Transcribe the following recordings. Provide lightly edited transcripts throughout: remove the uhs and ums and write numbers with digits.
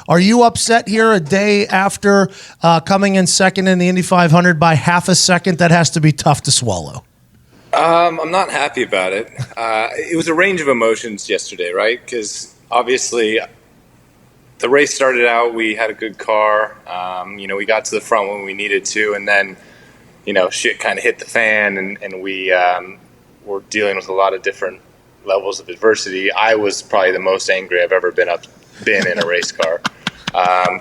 Are you upset here a day after coming in second in the Indy 500 by half a second? That has to be tough to swallow. I'm not happy about it. It was a range of emotions yesterday, right? Because obviously the race started out, we had a good car. We got to the front when we needed to, and then, shit kind of hit the fan, and we were dealing with a lot of different levels of adversity. I was probably the most angry I've ever been in a race car.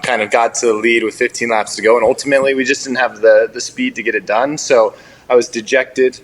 Kind of got to the lead with 15 laps to go, and ultimately we just didn't have the speed to get it done. So I was dejected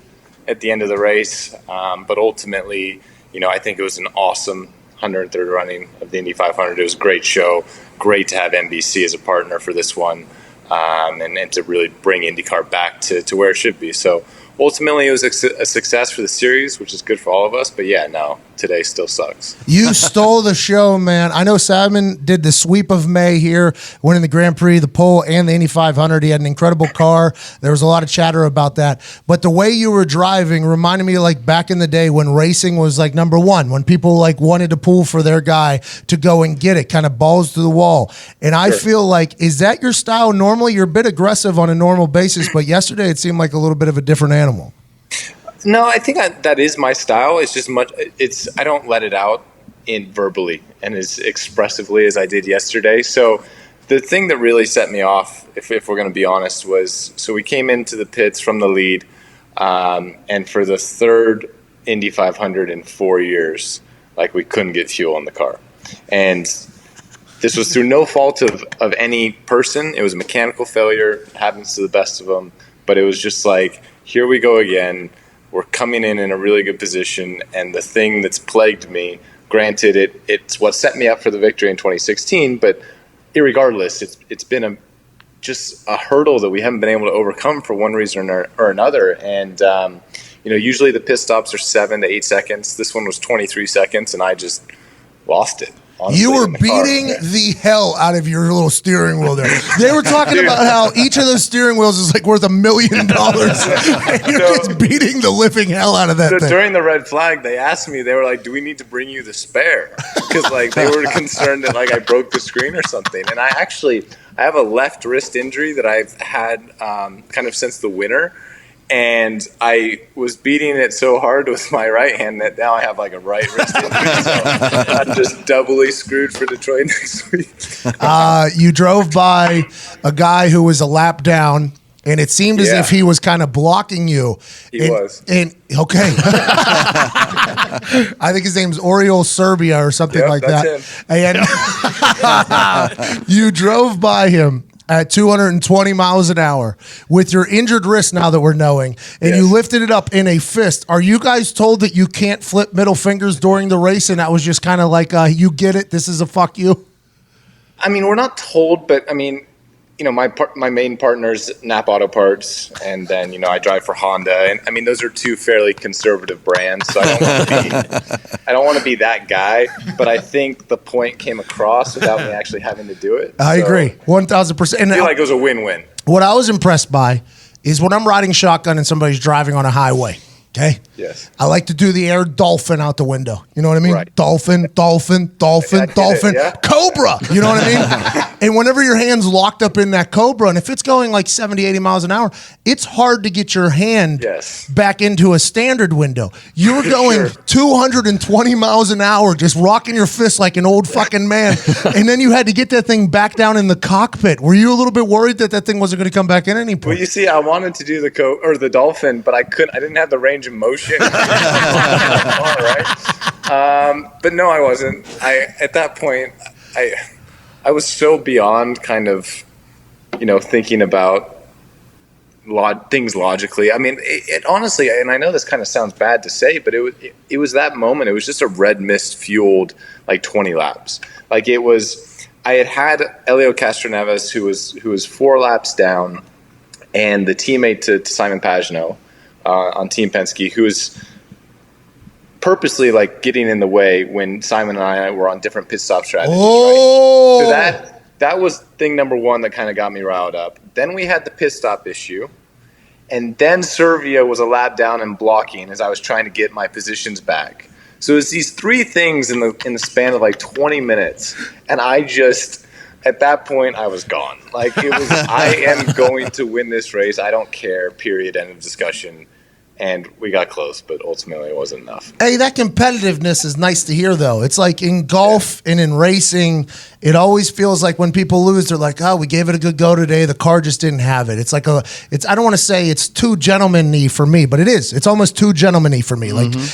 at the end of the race, but ultimately, I think it was an awesome 103rd running of the Indy 500. It was a great show. Great to have NBC as a partner for this one, and to really bring IndyCar back to where it should be. So ultimately, it was a success for the series, which is good for all of us. But yeah, no, today still sucks. You stole the show, man. I know Simon did the sweep of May here, winning the Grand Prix, the pole, and the Indy 500. He had an incredible car. There was a lot of chatter about that. But the way you were driving reminded me like back in the day when racing was like number one, when people like wanted to pull for their guy to go and get it, kind of balls to the wall. And I feel like, is that your style normally? You're a bit aggressive on a normal basis, but yesterday it seemed like a little bit of a different animal. No, I think that is my style. It's just I don't let it out in verbally and as expressively as I did yesterday. So the thing that really set me off, if we're going to be honest, was so we came into the pits from the lead, and for the third Indy 500 in 4 years, like we couldn't get fuel in the car. And this was through no fault of any person. It was a mechanical failure. It happens to the best of them. But it was just like, here we go again. We're coming in a really good position, and the thing that's plagued me, granted, it's what set me up for the victory in 2016, but irregardless, it's been just a hurdle that we haven't been able to overcome for one reason or another. And usually the pit stops are 7 to 8 seconds. This one was 23 seconds, and I just lost it. Honestly, you were beating the hell out of your little steering wheel there. They were talking about how each of those steering wheels is like worth $1 million. And you're just beating the living hell out of that thing. During the red flag, they asked me, they were like, do we need to bring you the spare? Because like they were concerned that like I broke the screen or something. And I have a left wrist injury that I've had kind of since the winter. And I was beating it so hard with my right hand that now I have like a right wrist injury. So I'm just doubly screwed for Detroit next week. You drove by a guy who was a lap down, and it seemed as if he was kind of blocking you. He was. And okay. I think his name's Oriol Serbia or something like that. And you drove by him at 220 miles an hour with your injured wrist now that we're knowing, and you lifted it up in a fist. Are you guys told that you can't flip middle fingers during the race, and that was just kind of like, you get it, this is a fuck you? I mean, we're not told, but I mean, my main partner's Nap Auto Parts, and then, I drive for Honda. And I mean, those are two fairly conservative brands, so I don't want to be that guy, but I think the point came across without me actually having to do it. I agree, 1,000%. I feel like it was a win-win. What I was impressed by is when I'm riding shotgun and somebody's driving on a highway, okay? Yes. I like to do the air dolphin out the window. You know what I mean? Right. Dolphin, dolphin. Cobra. You know what I mean? And whenever your hand's locked up in that Cobra, and if it's going like 70, 80 miles an hour, it's hard to get your hand back into a standard window. You were going 220 miles an hour, just rocking your fist like an old fucking man. And then you had to get that thing back down in the cockpit. Were you a little bit worried that thing wasn't going to come back in any point? Well, you see, I wanted to do the dolphin, but I didn't have the range of motion. All right. But no, I wasn't. At that point, I was so beyond kind of, thinking about things logically. I mean, it honestly, and I know this kind of sounds bad to say, but it was that moment. It was just a red mist fueled like 20 laps. Like it was, I had Elio Castroneves who was 4 laps down, and the teammate to Simon Pagenaud on Team Penske, who was purposely like getting in the way when Simon and I were on different pit stop strategies. Oh, right? So that was thing number one that kind of got me riled up. Then we had the pit stop issue, and then Servia was a lap down and blocking as I was trying to get my positions back. So it was these 3 things in the span of like 20 minutes, and I just at that point, I was gone. Like, it was, I am going to win this race. I don't care, period, end of discussion. And we got close, but ultimately it wasn't enough. Hey, that competitiveness is nice to hear, though. It's like in golf and in racing, it always feels like when people lose, they're like, oh, we gave it a good go today. The car just didn't have it. It's like I don't want to say it's too gentleman-y for me, but it is. It's almost too gentleman-y for me.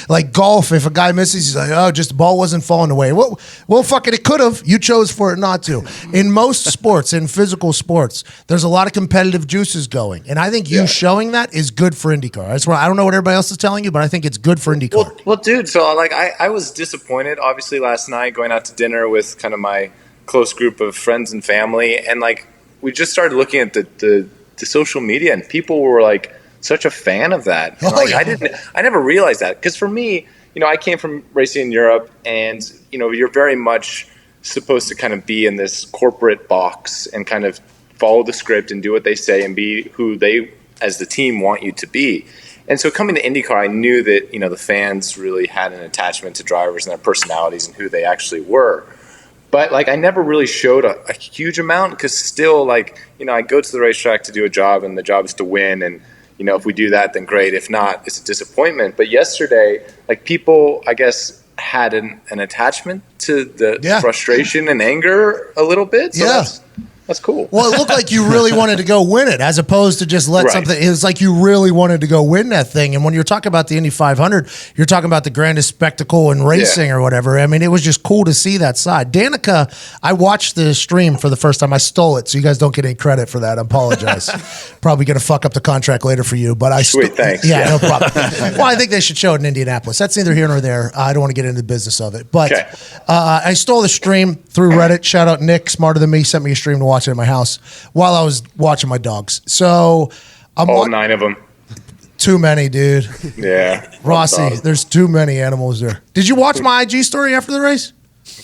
Like golf, if a guy misses, he's like, oh, just the ball wasn't falling away. Well, fuck it could have. You chose for it not to. In most sports, in physical sports, there's a lot of competitive juices going. And I think you showing that is good for IndyCar. That's why I don't know what everybody else is telling you, but I think it's good for IndyCar. Well, dude, so like I was disappointed, obviously, last night going out to dinner with kind of my close group of friends and family, and like we just started looking at the social media, and people were like such a fan of that. And, I never realized that, because for me, I came from racing in Europe, and you're very much supposed to kind of be in this corporate box and kind of follow the script and do what they say and be who they as the team want you to be. And so coming to IndyCar, I knew that the fans really had an attachment to drivers and their personalities and who they actually were. But like I never really showed a huge amount, because still I go to the racetrack to do a job, and the job is to win. And if we do that, then great. If not, it's a disappointment. But yesterday, like people, I guess, had an attachment to the frustration and anger a little bit. So that's cool. Well, it looked like you really wanted to go win it, as opposed to just let something. It was like you really wanted to go win that thing. And when you're talking about the Indy 500, you're talking about the grandest spectacle in racing or whatever. I mean, it was just cool to see that side. Danica, I watched the stream for the first time. I stole it, so you guys don't get any credit for that. I apologize. Probably going to fuck up the contract later for you, but thanks. Yeah, no problem. Well, I think they should show it in Indianapolis. That's neither here nor there. I don't want to get into the business of it, but I stole the stream through Reddit. Shout out Nick, smarter than me, sent me a stream to watch it at my house while I was watching my dogs. So I'm all 9 of them. Too many, dude. Yeah. Rossi, there's too many animals there. Did you watch my IG story after the race?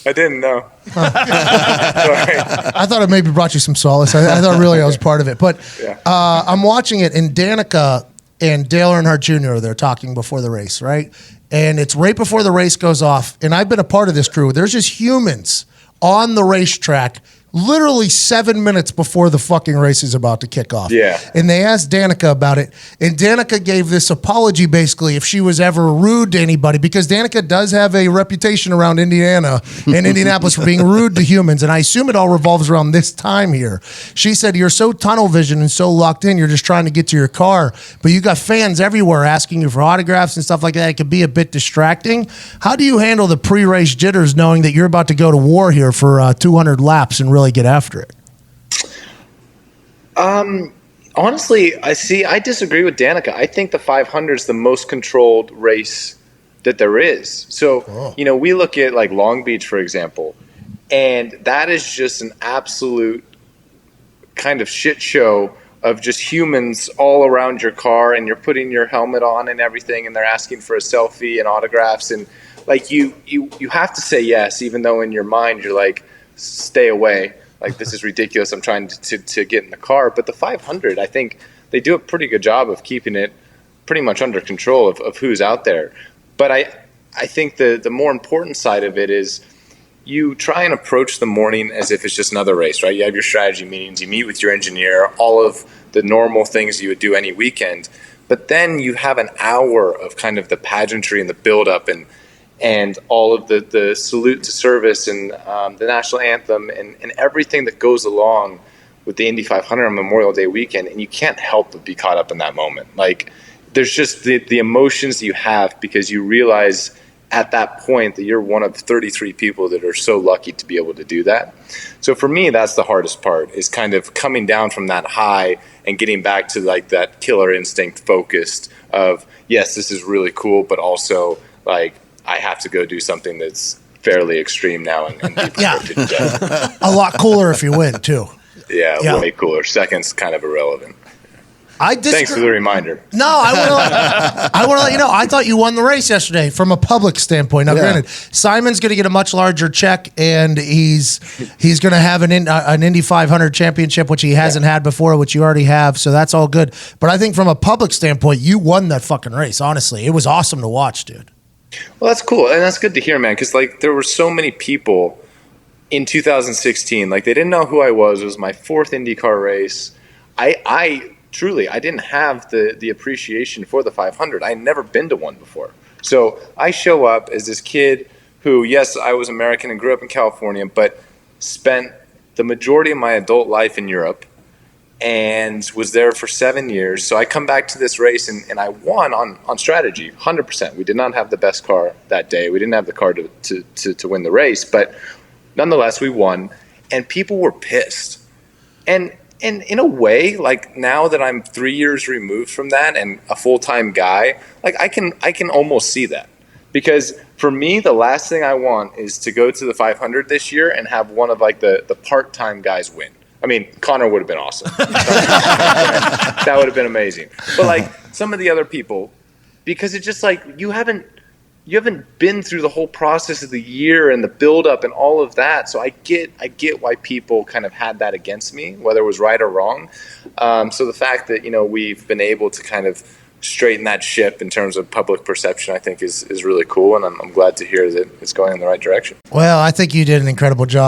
I didn't know. I thought it maybe brought you some solace. I thought really I was part of it. But I'm watching it, and Danica and Dale Earnhardt Jr. are there talking before the race, right? And it's right before the race goes off. And I've been a part of this crew. There's just humans on the racetrack literally 7 minutes before the fucking race is about to kick off. Yeah. And they asked Danica about it. And Danica gave this apology, basically, if she was ever rude to anybody, because Danica does have a reputation around Indiana and Indianapolis for being rude to humans. And I assume it all revolves around this time here. She said, you're so tunnel vision and so locked in, you're just trying to get to your car. But you got fans everywhere asking you for autographs and stuff like that. It could be a bit distracting. How do you handle the pre-race jitters knowing that you're about to go to war here for 200 laps and really get after it? Honestly, I disagree with Danica. I think the 500 is the most controlled race that there is. So, we look at like Long Beach, for example, and that is just an absolute kind of shit show of just humans all around your car, and you're putting your helmet on and everything, and they're asking for a selfie and autographs, and like you have to say yes, even though in your mind you're like, stay away. Like, this is ridiculous. I'm trying to get in the car. But the 500, I think they do a pretty good job of keeping it pretty much under control of who's out there. But I think the more important side of it is you try and approach the morning as if it's just another race, right? You have your strategy meetings, you meet with your engineer, all of the normal things you would do any weekend. But then you have an hour of kind of the pageantry and the build-up and all of the salute to service and the national anthem and everything that goes along with the Indy 500 on Memorial Day weekend. And you can't help but be caught up in that moment. Like, there's just the emotions that you have, because you realize at that point that you're one of 33 people that are so lucky to be able to do that. So for me, that's the hardest part, is kind of coming down from that high and getting back to like that killer instinct focused of, yes, this is really cool, but also like, I have to go do something that's fairly extreme now and be prepared to do that. A lot cooler if you win, too. Yeah, way cooler. Second's kind of irrelevant. Thanks for the reminder. No, I want to let you know, I thought you won the race yesterday from a public standpoint. Now, granted, Simon's going to get a much larger check, and he's going to have an Indy 500 championship, which he hasn't had before, which you already have, so that's all good. But I think from a public standpoint, you won that fucking race, honestly. It was awesome to watch, dude. Well, that's cool, and that's good to hear, man, because like there were so many people in 2016. Like, they didn't know who I was. It was my fourth IndyCar race. I truly, I didn't have the appreciation for the 500. I had never been to one before. So I show up as this kid who, yes, I was American and grew up in California, but spent the majority of my adult life in Europe and was there for 7 years. So I come back to this race and I won on strategy, 100%. We did not have the best car that day. We didn't have the car to win the race, but nonetheless, we won, and people were pissed. And in a way, like, now that I'm 3 years removed from that and a full-time guy, like, I can almost see that. Because for me, the last thing I want is to go to the 500 this year and have one of, like, the part-time guys win. I mean, Connor would have been awesome. That would have been amazing. But, like, some of the other people, because it's just like you haven't been through the whole process of the year and the build-up and all of that. So I get why people kind of had that against me, whether it was right or wrong. So the fact that, we've been able to kind of straighten that ship in terms of public perception, I think is really cool. And I'm glad to hear that it's going in the right direction. Well, I think you did an incredible job.